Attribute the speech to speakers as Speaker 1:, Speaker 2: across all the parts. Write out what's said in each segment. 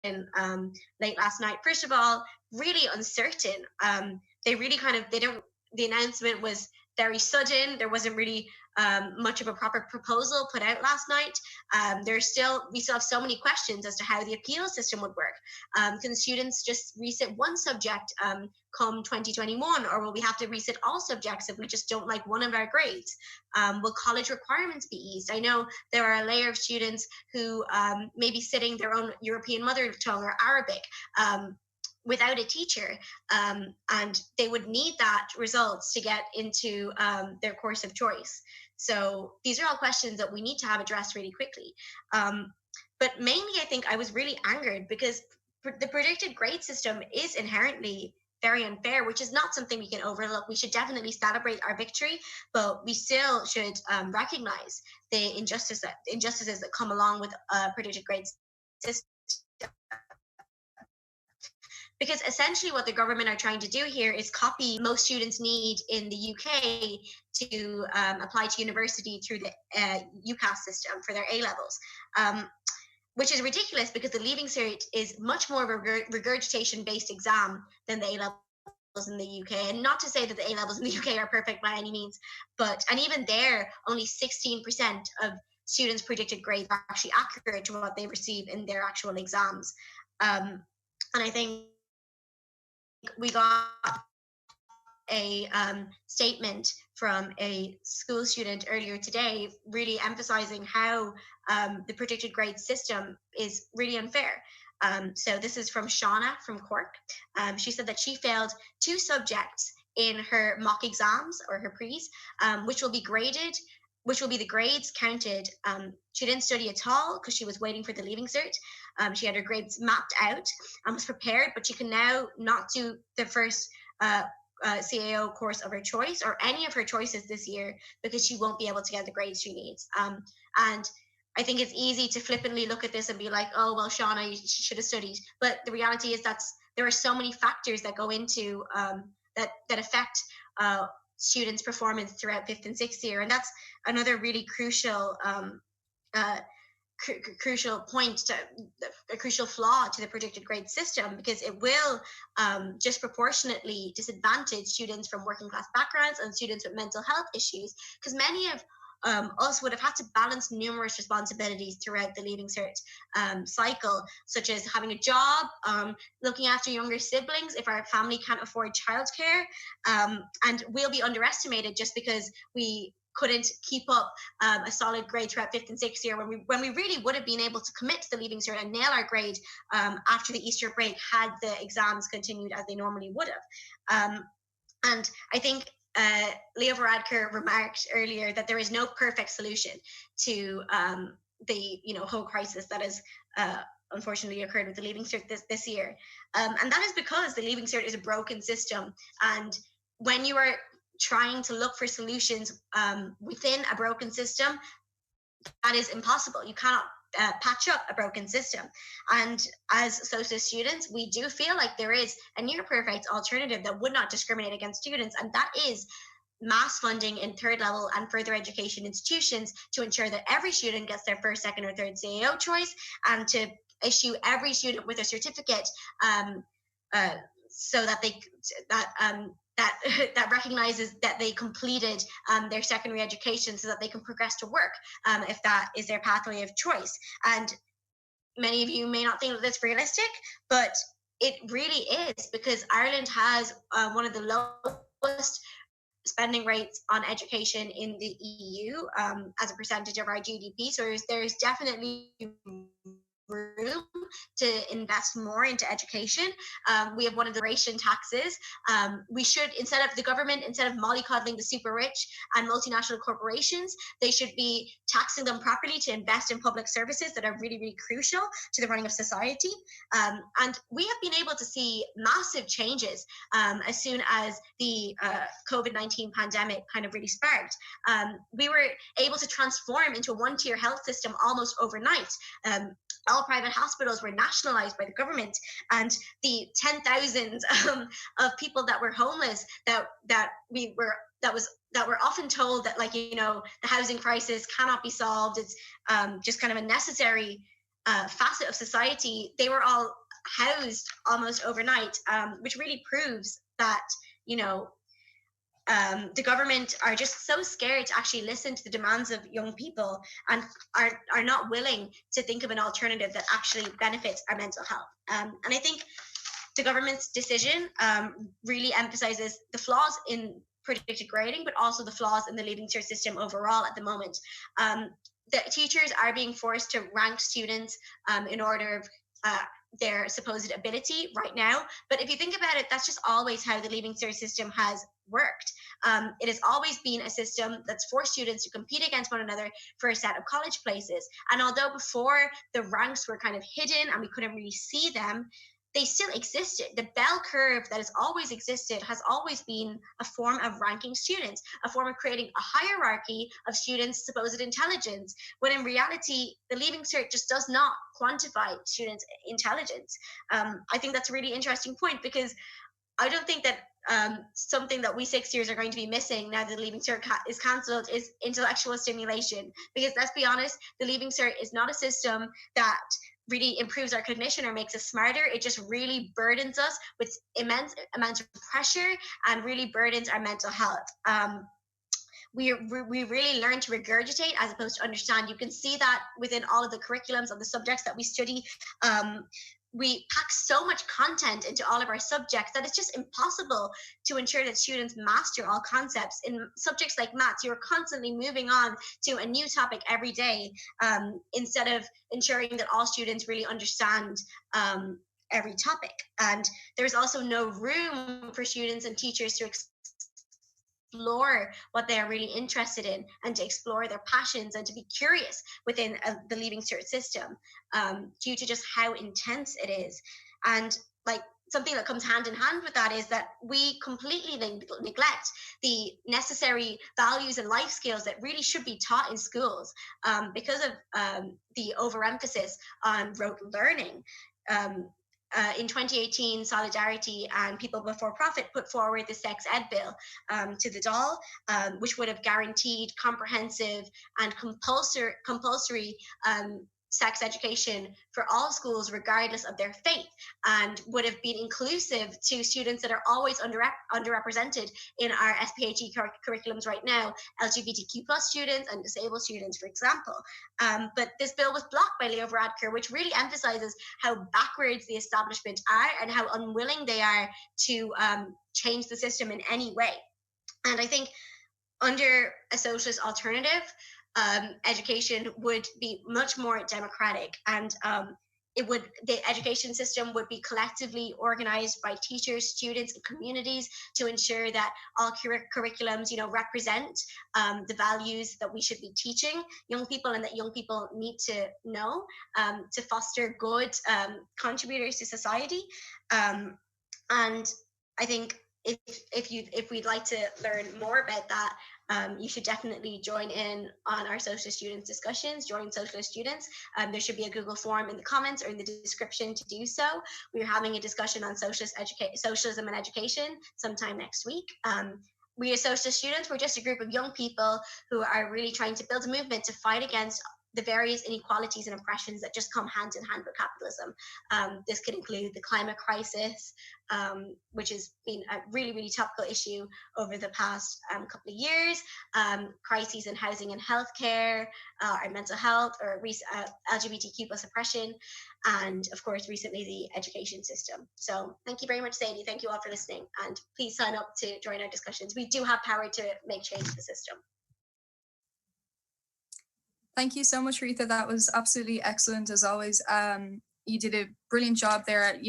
Speaker 1: late last night. First of all, really uncertain. They really they don't, the announcement was very sudden. There wasn't really much of a proper proposal put out last night. We still have so many questions as to how the appeal system would work. Can students just resit one subject come 2021, or will we have to resit all subjects if we just don't like one of our grades? Will college requirements be eased? I know there are a layer of students who may be sitting their own European mother tongue or Arabic without a teacher, and they would need that results to get into their course of choice. So these are all questions that we need to have addressed really quickly. But mainly, I think I was really angered because the predicted grade system is inherently very unfair, which is not something we can overlook. We should definitely celebrate our victory, but we still should recognize the injustices that come along with a predicted grade system. Because essentially what the government are trying to do here is copy most students need in the UK to apply to university through the UCAS system for their A levels. Which is ridiculous because the Leaving Cert is much more of a regurgitation-based exam than the A levels in the UK. And not to say that the A levels in the UK are perfect by any means, and even there, only 16% of students' predicted grades are actually accurate to what they receive in their actual exams. And I think we got a statement from a school student earlier today, really emphasizing how the predicted grade system is really unfair. So this is from Shauna from Cork. She said that she failed 2 subjects in her mock exams or her pre's, which will be the grades counted. She didn't study at all because she was waiting for the Leaving Cert. She had her grades mapped out and was prepared, but she can now not do the first CAO course of her choice or any of her choices this year because she won't be able to get the grades she needs. And I think it's easy to flippantly look at this and be like, oh, well, Shauna, you should have studied. But the reality is there are so many factors that go into that affect students' performance throughout 5th and 6th year. And that's another really crucial crucial point a crucial flaw to the predicted grade system, because it will disproportionately disadvantage students from working class backgrounds and students with mental health issues, because many of us would have had to balance numerous responsibilities throughout the Leaving Cert cycle, such as having a job, looking after younger siblings if our family can't afford childcare, and we'll be underestimated just because we couldn't keep up a solid grade throughout 5th and 6th year, when we really would have been able to commit to the Leaving Cert and nail our grade after the Easter break had the exams continued as they normally would have. And I think Leo Varadkar remarked earlier that there is no perfect solution to the whole crisis that has unfortunately occurred with the Leaving Cert this year, and that is because the Leaving Cert is a broken system, and when you are trying to look for solutions within a broken system, that is impossible. You cannot patch up a broken system. And as associate students, we do feel like there is a near perfect alternative that would not discriminate against students, and that is mass funding in 3rd level and further education institutions to ensure that every student gets their 1st, 2nd, or 3rd CAO choice, and to issue every student with a certificate so that that recognizes that they completed their secondary education, so that they can progress to work if that is their pathway of choice. And many of you may not think that that's realistic, but it really is, because Ireland has one of the lowest spending rates on education in the EU as a percentage of our GDP. So there's definitely room to invest more into education. We have one of the ration taxes. We should, instead of mollycoddling the super rich and multinational corporations, they should be taxing them properly to invest in public services that are really, really crucial to the running of society. And we have been able to see massive changes as soon as the COVID-19 pandemic kind of really sparked. We were able to transform into a one-tier health system almost overnight. All private hospitals were nationalized by the government, and the 10,000 of people that were homeless that were often told that, like, the housing crisis cannot be solved, it's just kind of a necessary facet of society, they were all housed almost overnight, which really proves that, you know, the government are just so scared to actually listen to the demands of young people, and are not willing to think of an alternative that actually benefits our mental health. And I think the government's decision really emphasizes the flaws in predicted grading, but also the flaws in the Leaving Cert system overall at the moment. The teachers are being forced to rank students in order of their supposed ability right now. But if you think about it, that's just always how the Leaving Cert system has worked. It has always been a system that's forced students to compete against one another for a set of college places. And although before the ranks were kind of hidden and we couldn't really see them, they still existed. The bell curve that has always existed has always been a form of ranking students, a form of creating a hierarchy of students' supposed intelligence, when in reality, the Leaving Cert just does not quantify students' intelligence. I think that's a really interesting point, because I don't think that something that we sixth years are going to be missing now that the Leaving Cert is cancelled is intellectual stimulation. Because let's be honest, the Leaving Cert is not a system that really improves our cognition or makes us smarter. It just really burdens us with immense amounts of pressure and really burdens our mental health. We really learn to regurgitate as opposed to understand. You can see that within all of the curriculums of the subjects that we study. We pack so much content into all of our subjects that it's just impossible to ensure that students master all concepts. In subjects like maths, you're constantly moving on to a new topic every day, instead of ensuring that all students really understand every topic. And there's also no room for students and teachers to explore what they are really interested in, and to explore their passions, and to be curious within the Leaving Cert system, due to just how intense it is. And like, something that comes hand in hand with that is that we completely neglect the necessary values and life skills that really should be taught in schools, because of the overemphasis on rote learning. In 2018, Solidarity and People Before Profit put forward the Sex Ed Bill to the Dáil, which would have guaranteed comprehensive and compulsory sex education for all schools, regardless of their faith, and would have been inclusive to students that are always underrepresented in our SPHE curriculums right now, LGBTQ plus students and disabled students, for example. But this bill was blocked by Leo Varadkar, which really emphasizes how backwards the establishment are and how unwilling they are to change the system in any way. And I think under a socialist alternative, education would be much more democratic, and the education system would be collectively organized by teachers, students, and communities to ensure that all curriculums, represent the values that we should be teaching young people, and that young people need to know, to foster good contributors to society. And I think if we'd like to learn more about that, you should definitely join in on our Socialist Students discussions. Join Socialist Students. There should be a Google form in the comments or in the description to do so. We're having a discussion on socialism and education sometime next week. We as Socialist Students, we're just a group of young people who are really trying to build a movement to fight against the various inequalities and oppressions that just come hand in hand with capitalism. This could include the climate crisis, which has been a really, really topical issue over the past couple of years, crises in housing and healthcare, our mental health, or LGBTQ plus oppression, and of course, recently the education system. So thank you very much, Sadie. Thank you all for listening, and please sign up to join our discussions. We do have power to make change to the system.
Speaker 2: Thank you so much, Rita. That was absolutely excellent as always. You did a brilliant job there,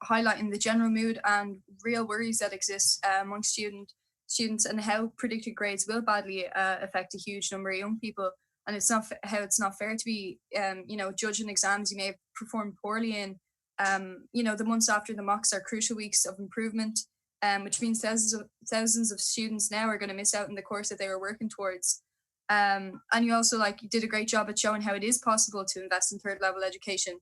Speaker 2: highlighting the general mood and real worries that exist among students, and how predicted grades will badly affect a huge number of young people. And it's not fair to be, judging exams you may have performed poorly in. The months after the mocks are crucial weeks of improvement, which means thousands of students now are going to miss out on the course that they were working towards. And you also you did a great job at showing how it is possible to invest in third level education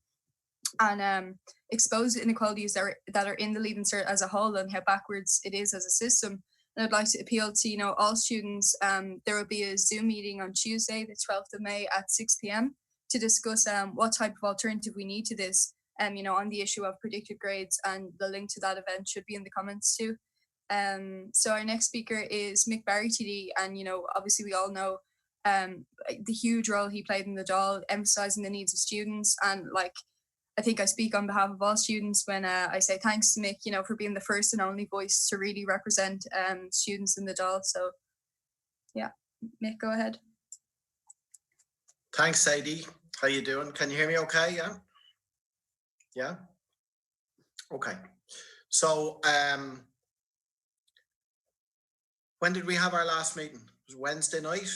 Speaker 2: and expose inequalities that are in the Leaving Cert as a whole, and how backwards it is as a system. And I'd like to appeal to all students. There will be a Zoom meeting on Tuesday, the 12th of May at 6 p.m. to discuss what type of alternative we need to this, on the issue of predicted grades, and the link to that event should be in the comments too. So our next speaker is Mick TD, and obviously we all know the huge role he played in the DAL, emphasizing the needs of students. And I think I speak on behalf of all students when I say thanks to Mick, for being the first and only voice to really represent students in the DAL. So yeah, Mick, go ahead.
Speaker 3: Thanks, Sadie. How you doing? Can you hear me okay? Yeah? Yeah? Okay. So when did we have our last meeting? It was Wednesday night,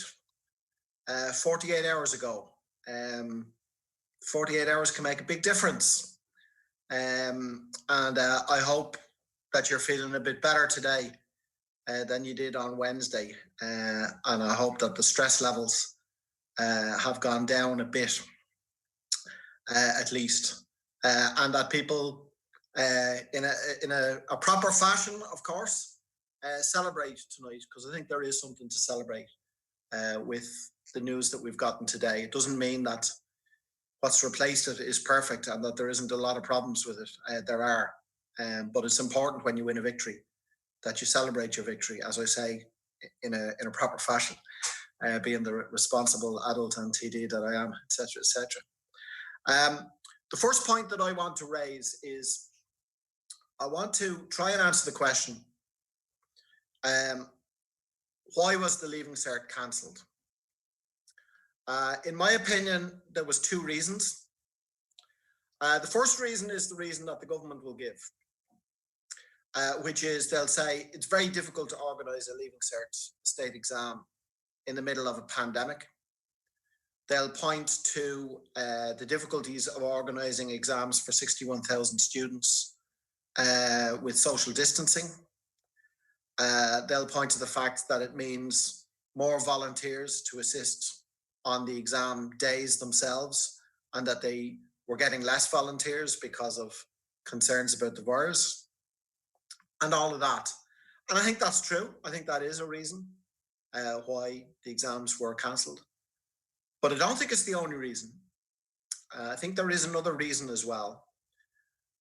Speaker 3: 48 hours ago. 48 hours can make a big difference. And I hope that you're feeling a bit better today than you did on Wednesday. And I hope that the stress levels have gone down a bit, at least. And that people, in a proper fashion, of course, celebrate tonight, because I think there is something to celebrate with the news that we've gotten today. It doesn't mean that what's replaced it is perfect and that there isn't a lot of problems with it. There are, but it's important when you win a victory that you celebrate your victory, as I say, in a proper fashion, being the responsible adult and TD that I am, etc., etc. The first point that I want to raise is I want to try and answer the question, why was the Leaving Cert cancelled? In my opinion, there was two reasons. The first reason is the reason that the government will give, which is they'll say it's very difficult to organise a Leaving Cert state exam in the middle of a pandemic. They'll point to the difficulties of organising exams for 61,000 students with social distancing. They'll point to the fact that it means more volunteers to assist on the exam days themselves, and that they were getting less volunteers because of concerns about the virus and all of that. And I think that's true. I think that is a reason why the exams were cancelled. But I don't think it's the only reason. I think there is another reason as well.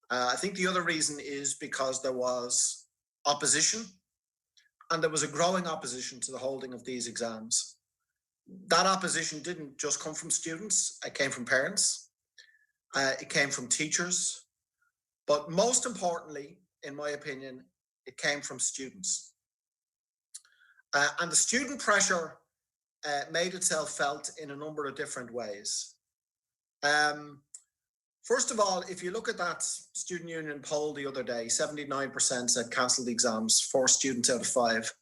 Speaker 3: I think the other reason is because there was opposition, and there was a growing opposition to the holding of these exams. That opposition didn't just come from students, it came from parents, it came from teachers, but most importantly, in my opinion, it came from students. And the student pressure made itself felt in a number of different ways. First of all, if you look at that student union poll the other day, 79% said cancel the exams, 4 students out of 5.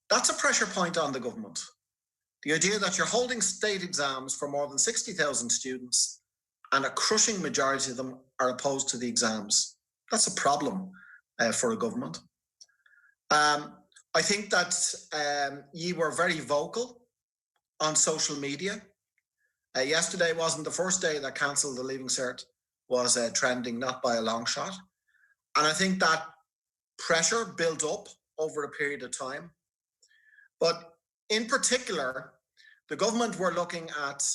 Speaker 3: That's a pressure point on the government. The idea that you're holding state exams for more than 60,000 students and a crushing majority of them are opposed to the exams. That's a problem for a government. I think that ye were very vocal on social media. Yesterday wasn't the first day that cancelled the Leaving Cert was trending, not by a long shot. And I think that pressure built up over a period of time. But in particular, the government were looking at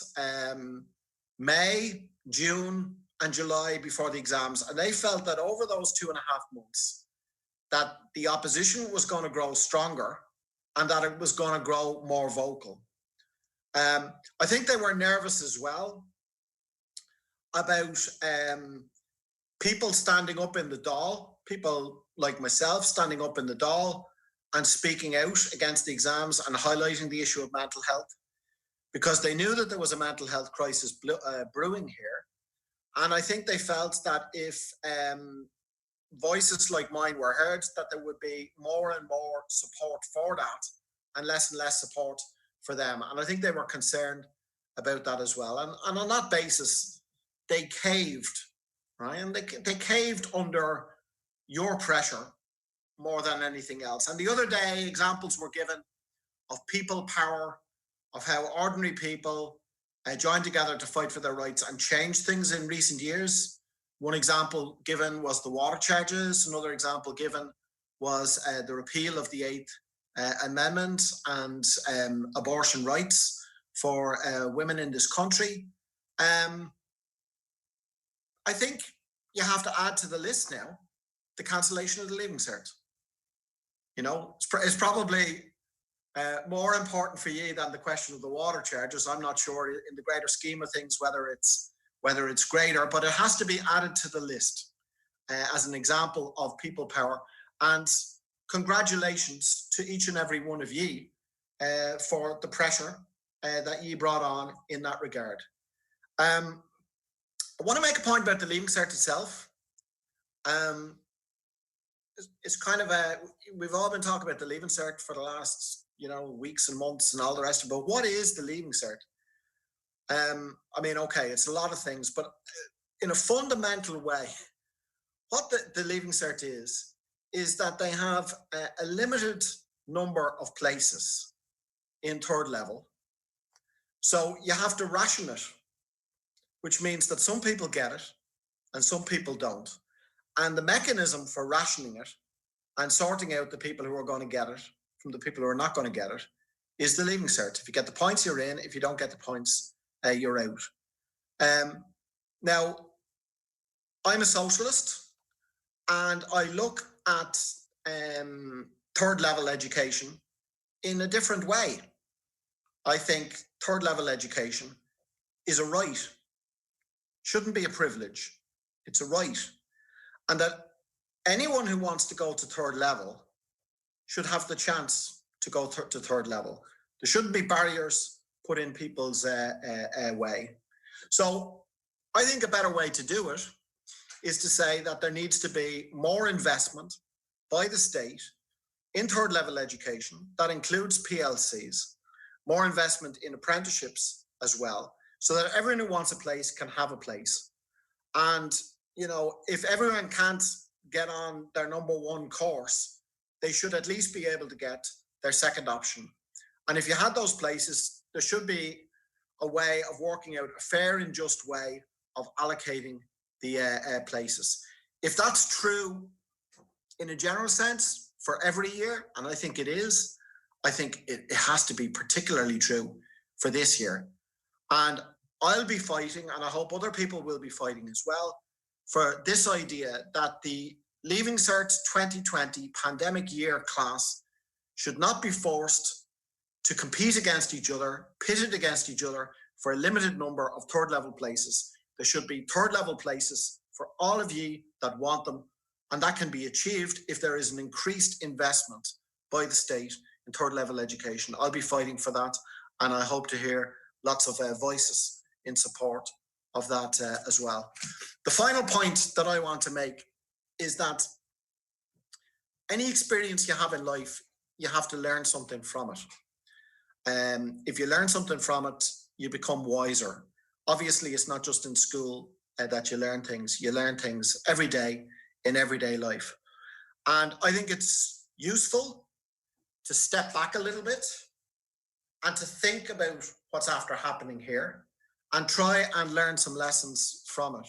Speaker 3: May, June, and July before the exams, and they felt that over those 2.5 months, that the opposition was going to grow stronger and that it was going to grow more vocal. I think they were nervous as well about people standing up in the DAL, people like myself standing up in the DAL and speaking out against the exams and highlighting the issue of mental health, because they knew that there was a mental health crisis brewing here. And I think they felt that if voices like mine were heard, that there would be more and more support for that and less support for them. And I think they were concerned about that as well. And on that basis, they caved, right? And they caved under your pressure more than anything else. And the other day, examples were given of people power, of how ordinary people joined together to fight for their rights and change things in recent years. One example given was the water charges. Another example given was the repeal of the 8th Amendment and abortion rights for women in this country. I think you have to add to the list now the cancellation of the Leaving Cert. You know, it's probably more important for you than the question of the water charges. I'm not sure in the greater scheme of things whether it's greater, but it has to be added to the list as an example of people power. And congratulations to each and every one of you for the pressure that you brought on in that regard. I want to make a point about the Leaving Cert itself. It's kind of we've all been talking about the Leaving Cert for the last, weeks and months and all the rest of it, but what is the Leaving Cert? I mean, okay, it's a lot of things, but in a fundamental way, what the Leaving Cert is that they have a limited number of places in third level. So you have to ration it, which means that some people get it and some people don't. And the mechanism for rationing it and sorting out the people who are going to get it from the people who are not going to get it is the Leaving Cert. If you get the points, you're in. If you don't get the points, you're out. Now, I'm a socialist and I look at third level education in a different way. I think third level education is a right. Shouldn't be a privilege. It's a right. And that anyone who wants to go to third level should have the chance to go to third level. There shouldn't be barriers put in people's way. So I think a better way to do it is to say that there needs to be more investment by the state in third level education. That includes PLCs, more investment in apprenticeships as well, so that everyone who wants a place can have a place. And, if everyone can't get on their number one course, they should at least be able to get their second option. And if you had those places, there should be a way of working out a fair and just way of allocating the places. If that's true in a general sense for every year, and I think it is, I think it has to be particularly true for this year. And I'll be fighting, and I hope other people will be fighting as well, for this idea that the Leaving Cert 2020 pandemic year class should not be forced to compete against each other, pitted against each other for a limited number of third level places. There should be third level places for all of you that want them, and that can be achieved if there is an increased investment by the state in third level education. I'll be fighting for that, and I hope to hear lots of voices in support of that as well. The final point that I want to make is that any experience you have in life, you have to learn something from it. If you learn something from it, you become wiser. Obviously, it's not just in school that you learn things. You learn things every day in everyday life. And I think it's useful to step back a little bit and to think about what's after happening here and try and learn some lessons from it.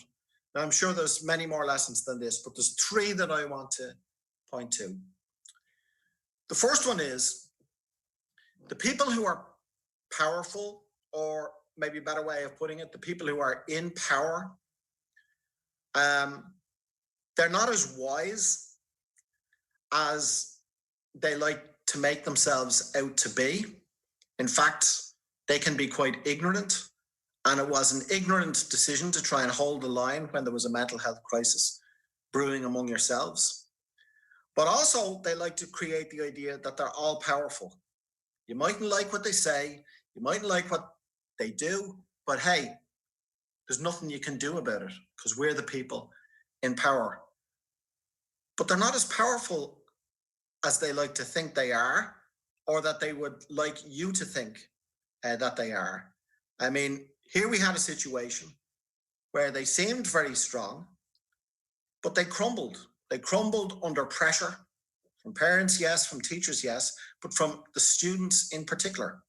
Speaker 3: Now, I'm sure there's many more lessons than this, but there's three that I want to point to. The first one is the people who are powerful, or maybe a better way of putting it, the people who are in power, they're not as wise as they like to make themselves out to be. In fact, they can be quite ignorant. And it was an ignorant decision to try and hold the line when there was a mental health crisis brewing among yourselves. But also, they like to create the idea that they're all powerful. You mightn't like what they say, you mightn't like what they do, but hey, there's nothing you can do about it because we're the people in power. But they're not as powerful as they like to think they are, or that they would like you to think that they are. I mean, here we had a situation where they seemed very strong, but they crumbled. They crumbled under pressure from parents, yes, from teachers, yes, but from the students in particular.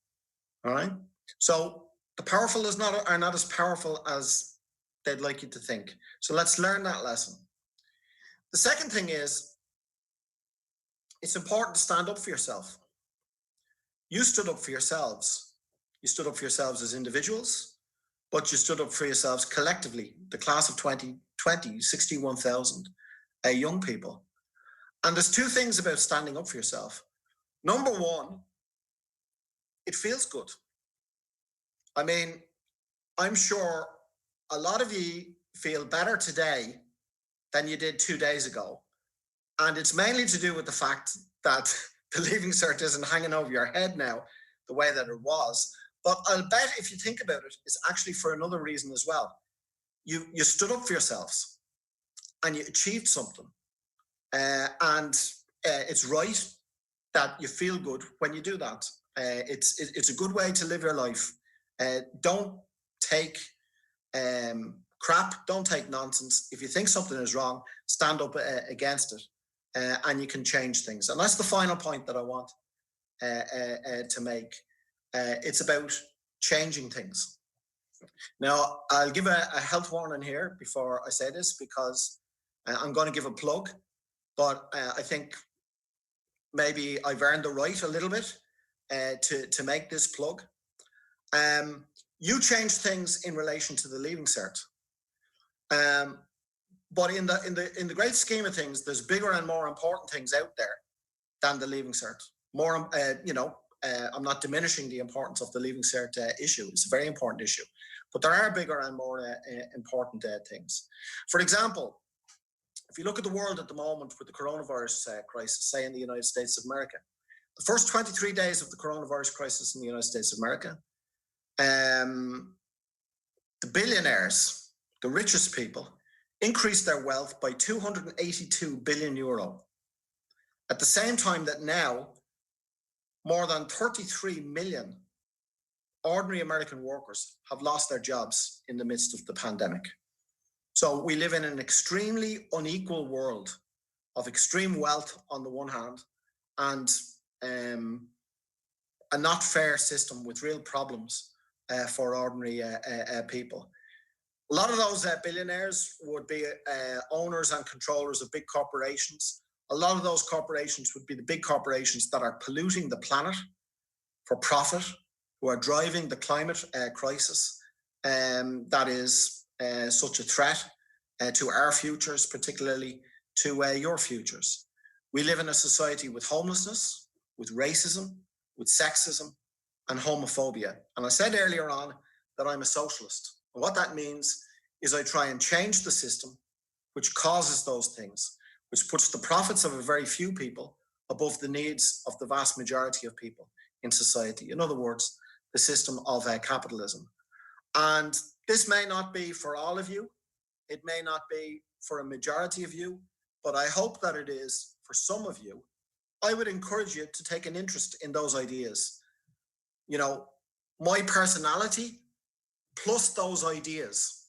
Speaker 3: All right. So the powerful are not as powerful as they'd like you to think. So let's learn that lesson. The second thing is, it's important to stand up for yourself. You stood up for yourselves. You stood up for yourselves as individuals, but you stood up for yourselves collectively, the class of 2020, 61,000 young people. And there's two things about standing up for yourself. Number one, it feels good. I mean, I'm sure a lot of you feel better today than you did 2 days ago. And it's mainly to do with the fact that the Leaving Cert isn't hanging over your head now the way that it was. But I'll bet if you think about it, it's actually for another reason as well. You stood up for yourselves and you achieved something. And it's right that you feel good when you do that. It's a good way to live your life. Don't take crap, don't take nonsense. If you think something is wrong, stand up against it, and you can change things. And that's the final point that I want to make. It's about changing things. Now, I'll give a health warning here before I say this, because I'm going to give a plug, but I think maybe I've earned the right a little bit to make this plug. You change things in relation to the Leaving Cert. But in the great scheme of things, there's bigger and more important things out there than the Leaving Cert. More, I'm not diminishing the importance of the Leaving Cert issue. It's a very important issue, but there are bigger and more important things. For example, if you look at the world at the moment with the coronavirus crisis, say in the United States of America, the first 23 days of the coronavirus crisis in the United States of America, the billionaires, the richest people, increased their wealth by 282 billion euro. At the same time that now, more than 33 million ordinary American workers have lost their jobs in the midst of the pandemic. So we live in an extremely unequal world of extreme wealth on the one hand, and a not fair system with real problems for ordinary people. A lot of those billionaires would be owners and controllers of big corporations. A lot of those corporations would be the big corporations that are polluting the planet for profit, who are driving the climate crisis that is such a threat to our futures, particularly to your futures. We live in a society with homelessness, with racism, with sexism, and homophobia. And I said earlier on that I'm a socialist. And what that means is I try and change the system which causes those things, which puts the profits of a very few people above the needs of the vast majority of people in society. In other words, the system of capitalism. And this may not be for all of you. It may not be for a majority of you, but I hope that it is for some of you. I would encourage you to take an interest in those ideas. You know, my personality plus those ideas,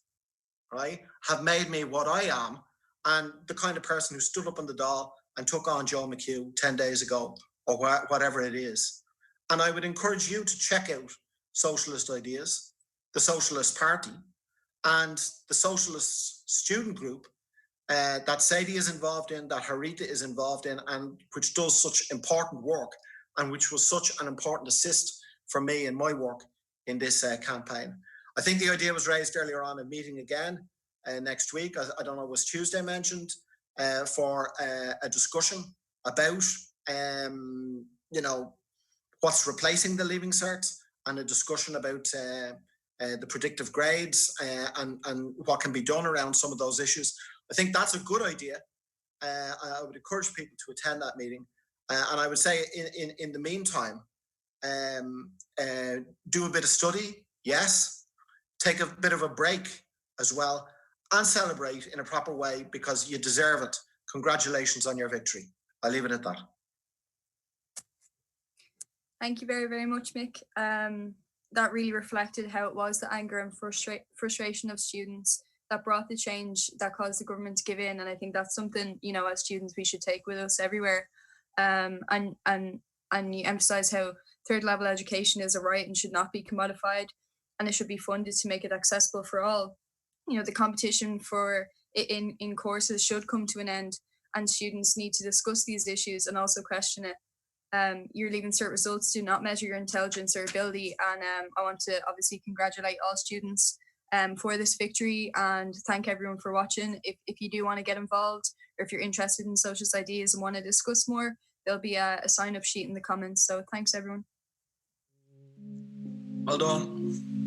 Speaker 3: right, have made me what I am, and the kind of person who stood up on the Dáil and took on Joe McHugh 10 days ago, or whatever it is. And I would encourage you to check out Socialist Ideas, the Socialist Party, and the Socialist Student Group that Sadie is involved in, that Harita is involved in, and which does such important work, and which was such an important assist for me in my work in this campaign. I think the idea was raised earlier on, a meeting again next week. I don't know, was Tuesday mentioned, for a discussion about, you know, what's replacing the Leaving Cert, and a discussion about the predictive grades and what can be done around some of those issues. I think that's a good idea. I would encourage people to attend that meeting. And I would say in the meantime, do a bit of study, yes. Take a bit of a break as well, and celebrate in a proper way, because you deserve it. Congratulations on your victory. I'll leave it at that.
Speaker 2: Thank you very, very much, Mick. That really reflected how it was the anger and frustration of students that brought the change that caused the government to give in. And I think that's something, you know, as students, we should take with us everywhere. And you emphasise how third level education is a right and should not be commodified, and it should be funded to make it accessible for all. You know, the competition for in courses should come to an end, and students need to discuss these issues and also question it. your Leaving Cert results do not measure your intelligence or ability. And I want to obviously congratulate all students for this victory, and thank everyone for watching. If you do want to get involved, or if you're interested in socialist ideas and want to discuss more, there'll be a sign-up sheet in the comments. So thanks, everyone.
Speaker 3: Well done.